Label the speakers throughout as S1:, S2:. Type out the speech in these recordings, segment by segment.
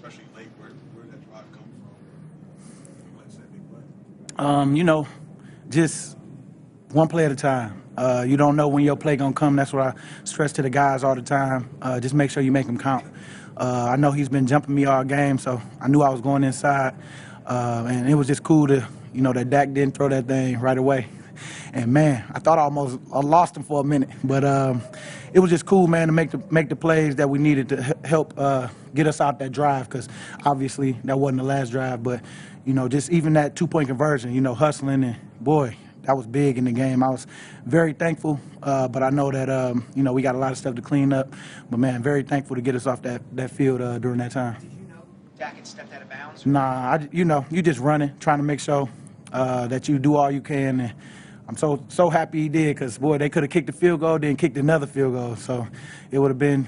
S1: especially late. Where did that drive come from? Let's say big play.
S2: Just one play at a time. You don't know when your play gonna come. That's what I stress to the guys all the time. Just make sure you make them count. I know he's been jumping me all game, so I knew I was going inside, and it was just cool to, that Dak didn't throw that thing right away. And man, I thought I lost him for a minute, but it was just cool, man, to make the plays that we needed to help get us out that drive. Because obviously that wasn't the last drive, but just even that 2-point conversion, hustling, and boy, that was big in the game. I was very thankful, but I know that we got a lot of stuff to clean up. But man, very thankful to get us off that field during that time.
S3: Did you know Dak had stepped out of bounds?
S2: Nah, you just running, trying to make sure that you do all you can. And I'm so happy he did, because boy, they could have kicked the field goal, then kicked another field goal. So it would have been,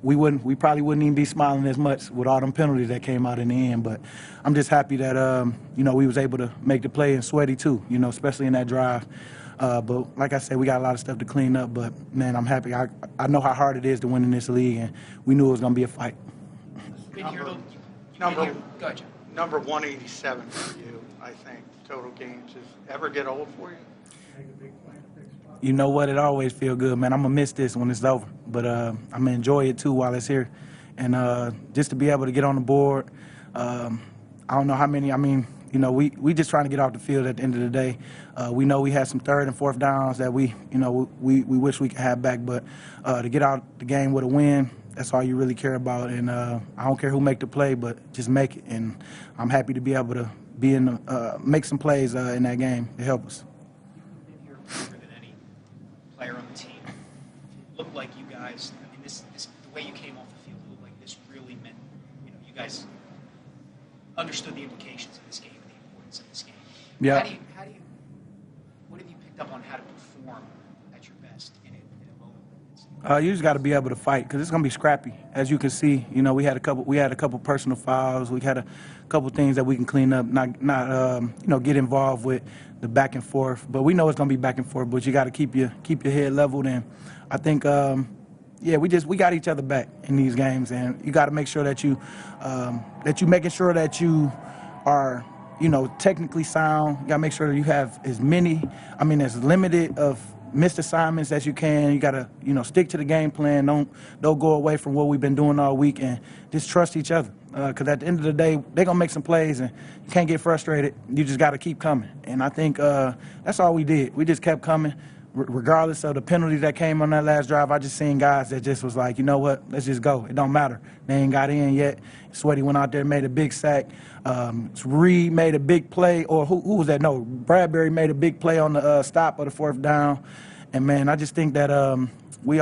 S2: we probably wouldn't even be smiling as much with all them penalties that came out in the end. But I'm just happy that we was able to make the play, and Sweaty too, especially in that drive. But like I said, we got a lot of stuff to clean up. But man, I'm happy. I know how hard it is to win in this league, and we knew it was gonna be a fight.
S4: Number 187 for you, I think, total games. Does ever get old for you?
S2: You know what? It always feel good, man. I'm gonna miss this when it's over, but I'm gonna enjoy it too while it's here, and just to be able to get on the board. I don't know how many. I mean, we just trying to get off the field at the end of the day. We know we had some 3rd and 4th downs that we wish we could have back, but to get out the game with a win, that's all you really care about. And I don't care who make the play, but just make it. And I'm happy to be able to make some plays in that game to help us.
S3: Player on the team. It looked like you guys, the way you came off the field, it looked like this really meant, you guys understood the implications of this game and the importance of this game.
S2: Yeah.
S3: What have you picked up on how to perform at your best in a moment?
S2: You just got to be able to fight, because it's gonna be scrappy. As you can see, we had a couple personal fouls. We had a couple things that we can clean up, not get involved with the back and forth. But we know it's gonna be back and forth. But you got to keep your head leveled. And I think, we got each other back in these games, and you got to make sure that you making sure that you are technically sound. You got to make sure that you have as limited of missed assignments as you can. You got to stick to the game plan. Don't go away from what we've been doing all week, and just trust each other. Because at the end of the day, they're going to make some plays, and you can't get frustrated. You just got to keep coming. And I think that's all we did. We just kept coming. Regardless of the penalties that came on that last drive, I just seen guys that just was like, you know what, let's just go. It don't matter. They ain't got in yet. Sweaty went out there and made a big sack. Reed made a big play, or who was that? No, Bradbury made a big play on the stop of the 4th down. And, man, I just think that we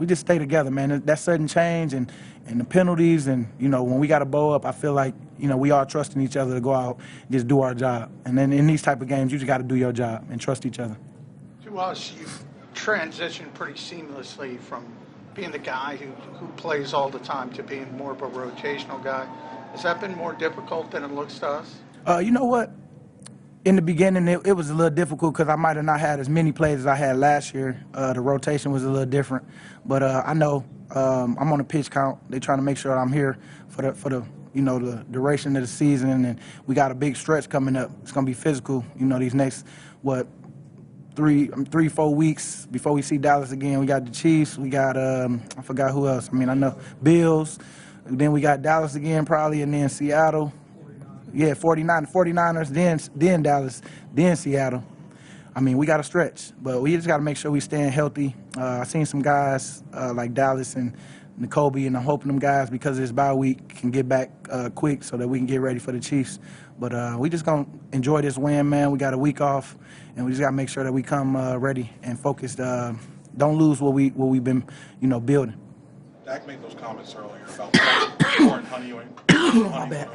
S2: just stay together, man. That sudden change and the penalties, and, when we got to bow up, I feel like, we all trusting each other to go out and just do our job. And then in these type of games, you just got to do your job and trust each other.
S4: To us, you've transitioned pretty seamlessly from being the guy who plays all the time to being more of a rotational guy. Has that been more difficult than it looks to us?
S2: You know what? In the beginning, it was a little difficult, because I might have not had as many plays as I had last year. The rotation was a little different. But I know I'm on a pitch count. They're trying to make sure I'm here for the the duration of the season. And we got a big stretch coming up. It's going to be physical, these next, 3-4 weeks before we see Dallas again. We got the Chiefs. We got, I forgot who else. I know Bills. Then we got Dallas again probably, and then Seattle. Yeah, 49ers, then Dallas, then Seattle. We got to stretch, but we just got to make sure we staying healthy. I seen some guys like Dallas and N'Kobe, and I'm hoping them guys, because of this bye week, can get back quick so that we can get ready for the Chiefs. But we just going to enjoy this win, man. We got a week off, and we just got to make sure that we come ready and focused. Don't lose what we've been, building.
S1: Dak made those comments earlier about pouring honey on him.
S2: My bad.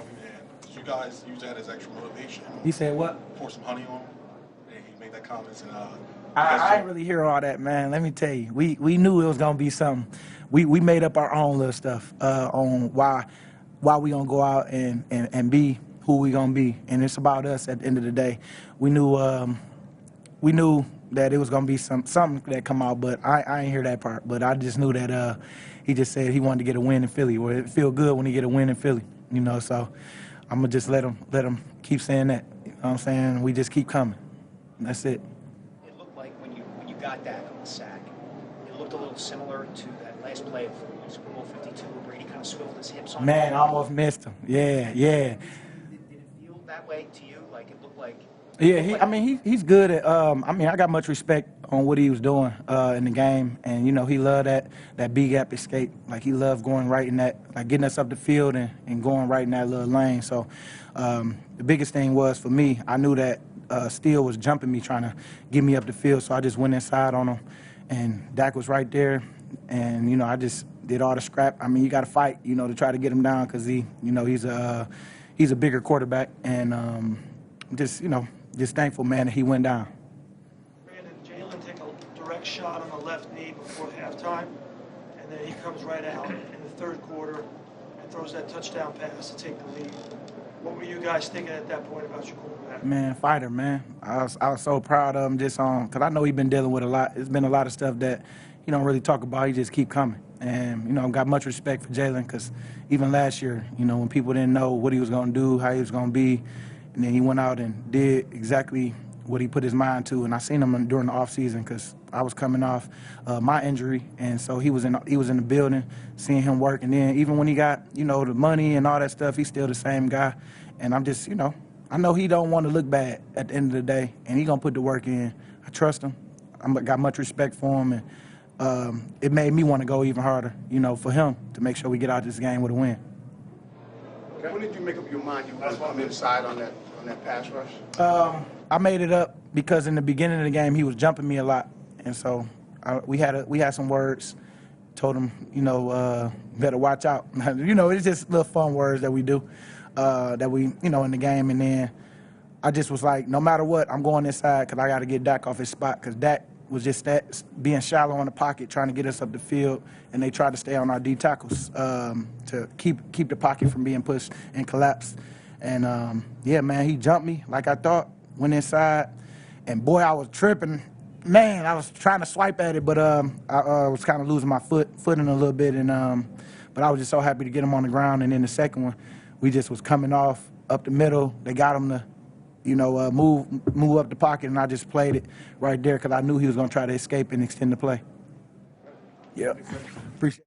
S1: Did you guys use that as extra motivation?
S2: He said what?
S1: Pour some honey on him. And he made that comment. And
S2: I didn't really hear all that, man. Let me tell you, we knew it was gonna be something. We made up our own little stuff on why we gonna go out and be who we gonna be, and it's about us at the end of the day. We knew that it was gonna be something that come out, but I ain't hear that part. But I just knew that he just said he wanted to get a win in Philly, or it feel good when he get a win in Philly, you know. So I'm gonna just let him keep saying that. You know what I'm saying? We just keep coming. That's it.
S3: It looked like when you got Dak on the sack, it looked a little similar to that last play of Super Bowl 52 where Brady kind of swiveled his hips on.
S2: Man, I almost missed him. Yeah.
S3: Did it feel that way to you? Like it looked like.
S2: Yeah, he's good at. I got much respect on what he was doing in the game, and you know he loved that B gap escape. Like he loved going right in that, like getting us up the field and going right in that little lane. So the biggest thing was for me, I knew that Steele was jumping me, trying to get me up the field. So I just went inside on him, and Dak was right there, and you know I just did all the scrap. I mean, you got to fight, you know, to try to get him down because he's a bigger quarterback, and just thankful, man, that he went down.
S5: Brandon, Jalen take a direct shot on the left knee before halftime, and then he comes right out in the third quarter and throws that touchdown pass to take the lead. What were you guys thinking at that point about your quarterback?
S2: Man, fighter, man. I was so proud of him just because I know he's been dealing with a lot. It's been a lot of stuff that he don't really talk about. He just keep coming. And, you know, I've got much respect for Jalen because even last year, you know, when people didn't know what he was going to do, how he was going to be, and then he went out and did exactly what he put his mind to. And I seen him during the offseason because I was coming off my injury, and so he was in the building, seeing him work. And then even when he got, you know, the money and all that stuff, he's still the same guy. And I'm just, you know, I know he don't want to look bad at the end of the day, and he gonna put the work in. I trust him. I got much respect for him, and it made me want to go even harder, you know, for him to make sure we get out this game with a win.
S1: When did you make up your mind you were going to come inside on that pass rush?
S2: I made it up because in the beginning of the game he was jumping me a lot, and so we had some words. Told him, you know, better watch out. You know, it's just little fun words that we do, that we, you know, in the game. And then I just was like, no matter what, I'm going inside because I got to get Dak off his spot because Dak was just being shallow in the pocket, trying to get us up the field, and they tried to stay on our D tackles to keep the pocket from being pushed and collapsed. And yeah, man, he jumped me like I thought, went inside, and boy, I was tripping. Man, I was trying to swipe at it, but I was kind of losing my footing a little bit, and but I was just so happy to get him on the ground. And then the second one, we just was coming off up the middle. They got him to, you know, move up the pocket, and I just played it right there because I knew he was going to try to escape and extend the play. Yeah, appreciate it.